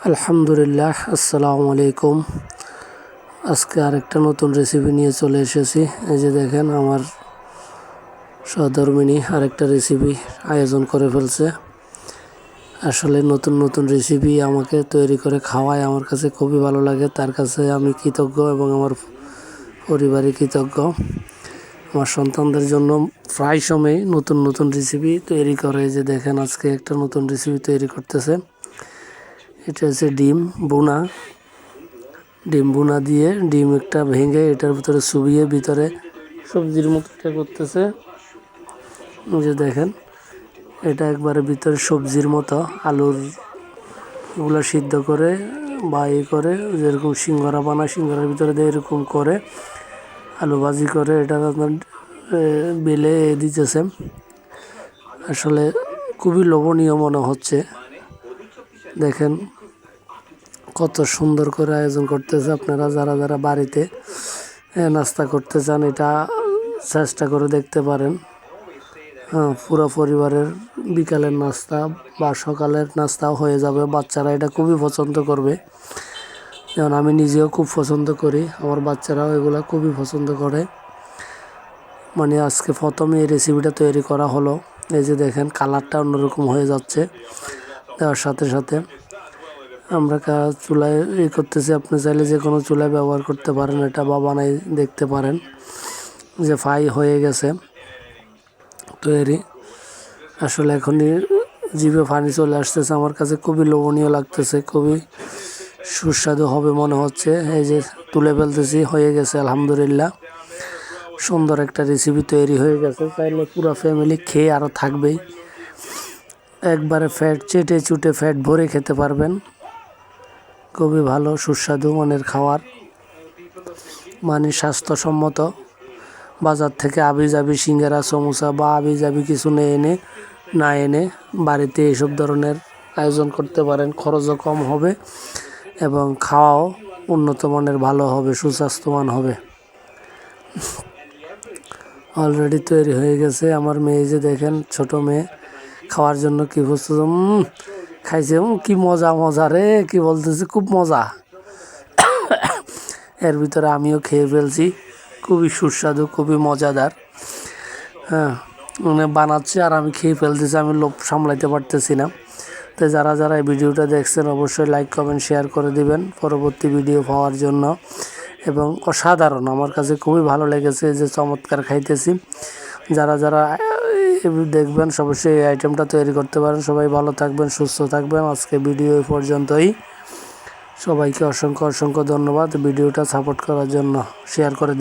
আলহামদুলিল্লাহ, আসসালামু আলাইকুম। আজকে আরেকটা নতুন রেসিপি নিয়ে চলে এসেছি। এই যে দেখেন, আমার সহধর্মিণী আরেকটা রেসিপি আয়োজন করে ফেলছে। আসলে নতুন নতুন রেসিপি আমাকে তৈরি করে খাওয়ায় আমার কাছে খুবই ভালো লাগে। তার কাছে আমি কৃতজ্ঞ এবং আমার পরিবারই কৃতজ্ঞ। আমার সন্তানদের জন্য প্রায় সময় নতুন নতুন রেসিপি তৈরি করে। যে দেখেন, আজকে একটা নতুন রেসিপি তৈরি করতেছে। এটা হচ্ছে ডিম বুনা দিয়ে ডিম একটা ভেঙে এটার ভিতরে চুবিয়ে ভিতরে সবজির মতো করতেছে। যে দেখেন, এটা একবারে ভিতরে সবজির মতো আলুর গুলো সিদ্ধ করে বা করে, যেরকম সিঙ্গারা বানায় সিঙ্গারার ভিতরে দিয়ে এরকম করে আলু ভাজি করে এটা আপনার বেলে দিতেছে। আসলে খুবই লোভনীয় মনে হচ্ছে। দেখেন কত সুন্দর করে আয়োজন করতেছে। আপনারা যারা যারা বাড়িতে নাস্তা করতে চান, এটা চেষ্টা করে দেখতে পারেন। পুরো পরিবারের বিকালের নাস্তা বা সকালের নাস্তাও হয়ে যাবে। বাচ্চারা এটা খুবই পছন্দ করবে, যেমন আমি নিজেও খুব পছন্দ করি, আমার বাচ্চারাও এগুলো খুবই পছন্দ করে। মানে আজকে প্রথমে এই রেসিপিটা তৈরি করা হলো। এই যে দেখেন, কালারটা অন্যরকম হয়ে যাচ্ছে দেওয়ার সাথে সাথে। আমরা চুলায় করতেছি, আপনি চাইলে যে কোনো চুলায় ব্যবহার করতে পারেন এটা, বা বানাই দেখতে পারেন। যে ফ্রাই হয়ে গেছে তৈরি। আসলে এখনই জিভে পানি চলে আসতেছে, আমার কাছে খুবই লোভনীয় লাগতেছে, খুবই সুস্বাদু হবে মনে হচ্ছে। এই যে তুলে ফেলতেছি, হয়ে গেছে আলহামদুলিল্লাহ। সুন্দর একটা রেসিপি তৈরি হয়ে গেছে। চাইলে পুরো ফ্যামিলি খেয়ে আরও থাকবেই। একবারে ফ্যাট চেটে চুটে ফ্যাট ভরে খেতে পারবেন। খুবই ভালো সুস্বাদু মানের খাবার, মানে স্বাস্থ্যসম্মত। বাজার থেকে আবিজাবি সিঙ্গারা সমোসা বা আবিজাবি কিছু না এনে বাড়িতে এসব ধরনের আয়োজন করতে পারেন। খরচও কম হবে এবং খাওয়াও উন্নত মানের ভালো হবে, সুস্বাস্থ্যবান হবে। অলরেডি তৈরি হয়ে গেছে। আমার মেয়ে যে দেখেন, ছোট মেয়ে খাওয়ার জন্য কি প্রস্তুত, খাইছে। কি মজা রে, কি বলতেছে, খুব মজা। এর ভিতরে আমিও খেয়ে ফেলছি। খুবই সুস্বাদু, খুবই মজাদার। মানে বানাচ্ছে আর আমি খেয়ে ফেলতেছি, আমি লোভ সামলাইতে পারতেছি না। তো যারা যারা এই ভিডিওটা দেখছেন, অবশ্যই লাইক কমেন্ট শেয়ার করে দিবেন পরবর্তী ভিডিও পাওয়ার জন্য। এবং অসাধারণ, আমার কাছে খুবই ভালো লেগেছে যে চমৎকার খাইতেছি। যারা যারা দেখবেন অবশ্যই এই আইটেমটা তৈরি করতে পারেন। সবাই ভালো থাকবেন, সুস্থ থাকবেন। আজকে ভিডিও এই পর্যন্তই। সবাইকে অসংখ্য অসংখ্য ধন্যবাদ ভিডিওটা সাপোর্ট করার জন্য। শেয়ার করে দিন।